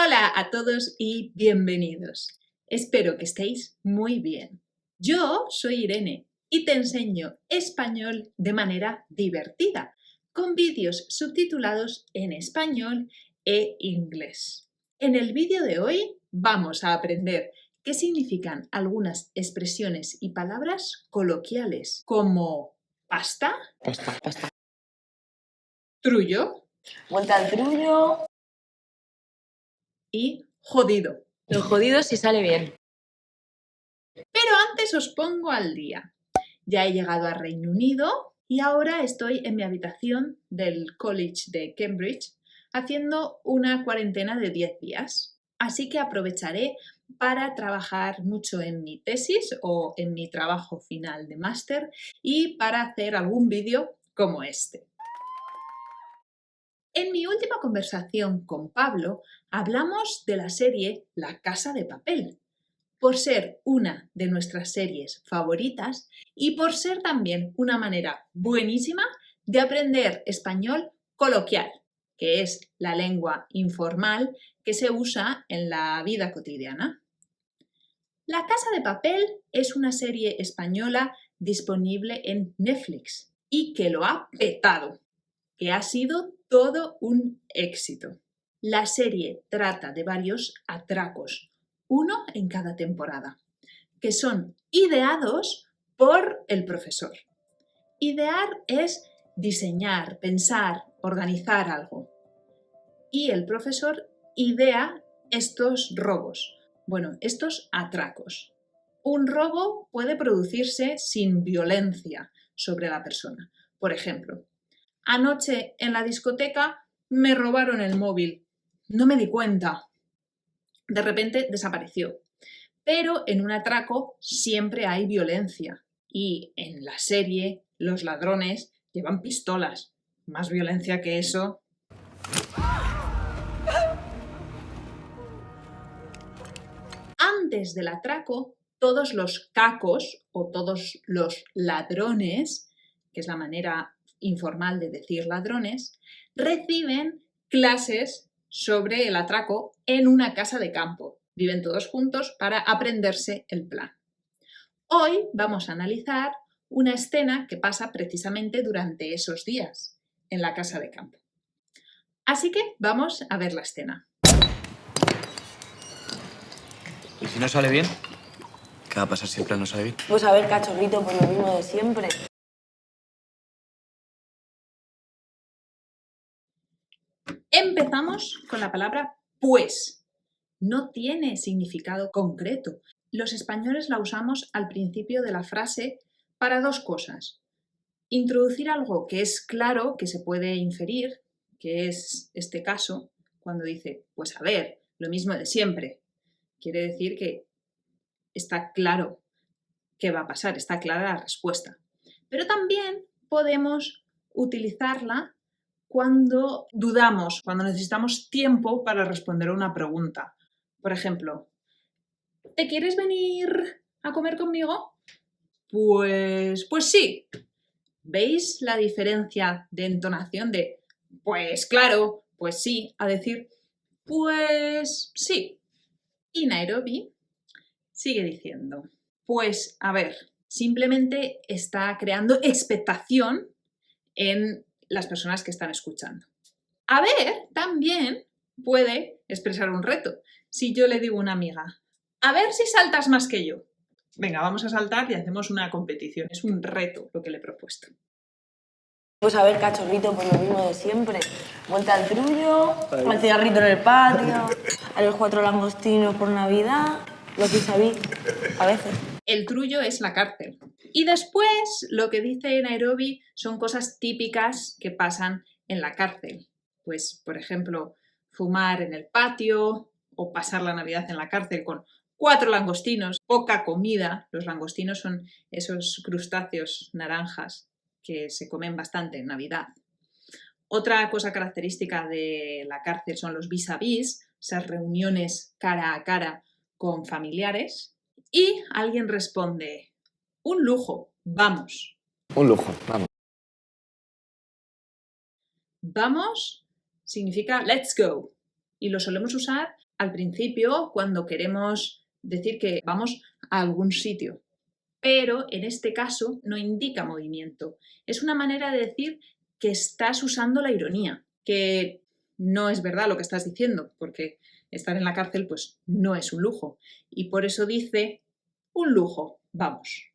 Hola a todos y bienvenidos. Espero que estéis muy bien. Yo soy Irene y te enseño español de manera divertida, con vídeos subtitulados en español e inglés. En el vídeo de hoy vamos a aprender qué significan algunas expresiones y palabras coloquiales, como pasta, Pasta. trullo Vuelta al trullo. y jodido. Lo jodido si sale bien. Pero antes os pongo al día. Ya he llegado a Reino Unido y ahora estoy en mi habitación del College de Cambridge haciendo una cuarentena de 10 días. Así que aprovecharé para trabajar mucho en mi tesis o en mi trabajo final de máster y para hacer algún vídeo como este. En mi última conversación con Pablo hablamos de la serie La Casa de Papel, por ser una de nuestras series favoritas y por ser también una manera buenísima de aprender español coloquial, que es la lengua informal que se usa en la vida cotidiana. La Casa de Papel es una serie española disponible en Netflix y que lo ha petado, que ha sido todo un éxito. La serie trata de varios atracos, uno en cada temporada, que son ideados por el profesor. Idear es diseñar, pensar, organizar algo. Y el profesor idea estos robos, estos atracos. Un robo puede producirse sin violencia sobre la persona. Por ejemplo, anoche en la discoteca me robaron el móvil. No me di cuenta. De repente desapareció. Pero en un atraco siempre hay violencia. Y en la serie los ladrones llevan pistolas. Más violencia que eso. Antes del atraco, todos los cacos o todos los ladrones, que es la manera informal de decir ladrones, reciben clases sobre el atraco en una casa de campo. Viven todos juntos para aprenderse el plan. Hoy vamos a analizar una escena que pasa precisamente durante esos días en la casa de campo. Así que vamos a ver la escena. ¿Y si no sale bien? ¿Qué va a pasar si el plan no sale bien? Pues a ver, cachorrito, por lo mismo de siempre. Empezamos con la palabra pues. No tiene significado concreto. Los españoles la usamos al principio de la frase para dos cosas. Introducir algo que es claro, que se puede inferir, que es este caso, cuando dice, pues a ver, lo mismo de siempre. Quiere decir que está claro qué va a pasar, está clara la respuesta. Pero también podemos utilizarla cuando dudamos, cuando necesitamos tiempo para responder a una pregunta. Por ejemplo, ¿te quieres venir a comer conmigo? Pues sí. ¿Veis la diferencia de entonación de pues claro, pues sí, a decir pues sí? Y Nairobi sigue diciendo, pues a ver, simplemente está creando expectación en las personas que están escuchando. A ver, también puede expresar un reto. Si yo le digo a una amiga, a ver si saltas más que yo. Venga, vamos a saltar y hacemos una competición. Es un reto lo que le he propuesto. Pues a ver, cachorrito, por lo mismo de siempre. Vuelta al trullo, al cigarrito en el patio, a los 4 langostinos por Navidad, los vis-a-vis, a veces. El trullo es la cárcel. Y después lo que dice Nairobi son cosas típicas que pasan en la cárcel. Pues, por ejemplo, fumar en el patio o pasar la Navidad en la cárcel con 4 langostinos, poca comida. Los langostinos son esos crustáceos naranjas que se comen bastante en Navidad. Otra cosa característica de la cárcel son los vis-a-vis, esas reuniones cara a cara con familiares. Y alguien responde, un lujo, vamos. Un lujo, vamos. Vamos significa let's go. y lo solemos usar al principio cuando queremos decir que vamos a algún sitio. Pero en este caso no indica movimiento. Es una manera de decir que estás usando la ironía, que no es verdad lo que estás diciendo, porque estar en la cárcel pues no es un lujo. Y por eso dice, un lujo, vamos.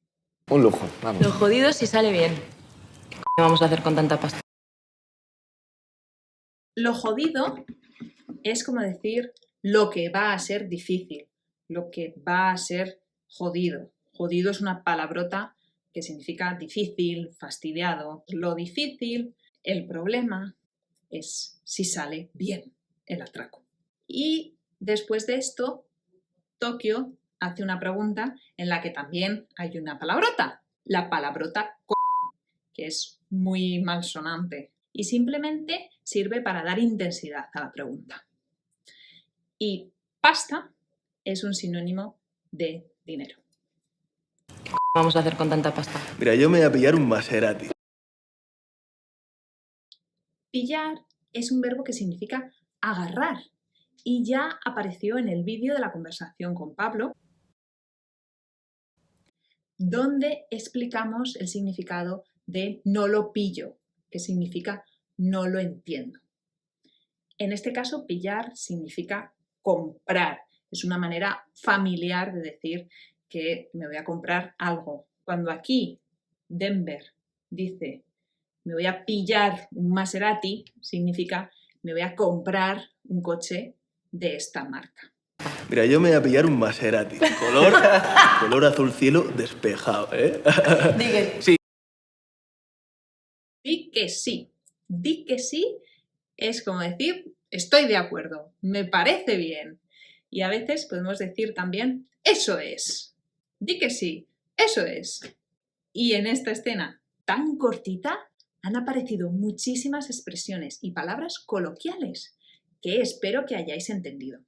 Un lujo, vamos. Lo jodido si sale bien. ¿Qué vamos a hacer con tanta pasta? Lo jodido es como decir lo que va a ser difícil, lo que va a ser jodido. Jodido es una palabrota que significa difícil, fastidiado. Lo difícil, el problema, es si sale bien el atraco. Y después de esto, Tokio hace una pregunta en la que también hay una palabrota, la palabrota que es muy malsonante y simplemente sirve para dar intensidad a la pregunta. Y pasta es un sinónimo de dinero. ¿Qué vamos a hacer con tanta pasta? Mira, yo me voy a pillar un Maserati. Pillar es un verbo que significa agarrar y ya apareció en el vídeo de la conversación con Pablo, donde explicamos el significado de no lo pillo, que significa no lo entiendo. En este caso, pillar significa comprar. Es una manera familiar de decir que me voy a comprar algo. Cuando aquí Denver dice me voy a pillar un Maserati, significa me voy a comprar un coche de esta marca. Mira, yo me voy a pillar un Maserati. Color azul cielo despejado, ¿eh? Digue. Sí. Di que sí. Di que sí es como decir estoy de acuerdo, me parece bien. Y a veces podemos decir también eso es. Di que sí, eso es. Y en esta escena tan cortita han aparecido muchísimas expresiones y palabras coloquiales que espero que hayáis entendido.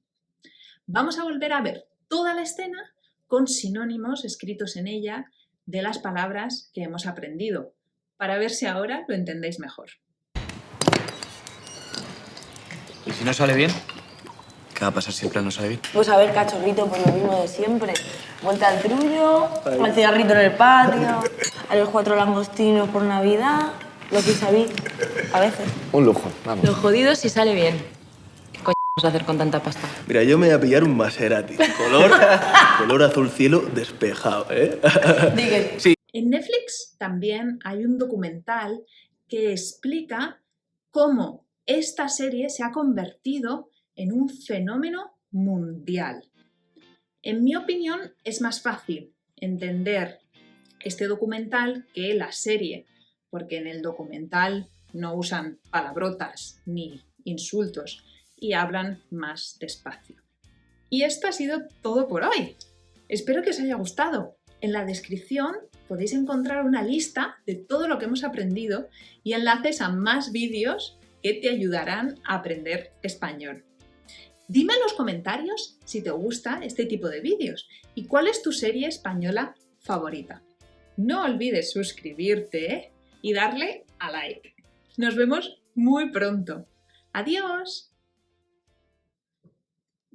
Vamos a volver a ver toda la escena con sinónimos escritos en ella de las palabras que hemos aprendido, para ver si ahora lo entendéis mejor. ¿Y si no sale bien? ¿Qué va a pasar si el plan no sale bien? Pues a ver, cachorrito, pues lo mismo de siempre. Vuelta al trullo, al cigarrito en el patio, a los 4 langostinos por Navidad, lo que sabí, a veces. Un lujo, vamos. Lo jodido si sale bien. ¿Qué coño vamos a hacer con tanta pasta? Mira, yo me voy a pillar un Maserati. Color azul cielo despejado, ¿eh? Digue. Sí. En Netflix también hay un documental que explica cómo esta serie se ha convertido en un fenómeno mundial. En mi opinión, es más fácil entender este documental que la serie, porque en el documental no usan palabrotas ni insultos y hablan más despacio. Y esto ha sido todo por hoy. Espero que os haya gustado. En la descripción podéis encontrar una lista de todo lo que hemos aprendido y enlaces a más vídeos que te ayudarán a aprender español. Dime en los comentarios si te gusta este tipo de vídeos y cuál es tu serie española favorita. No olvides suscribirte y darle a like. Nos vemos muy pronto. ¡Adiós!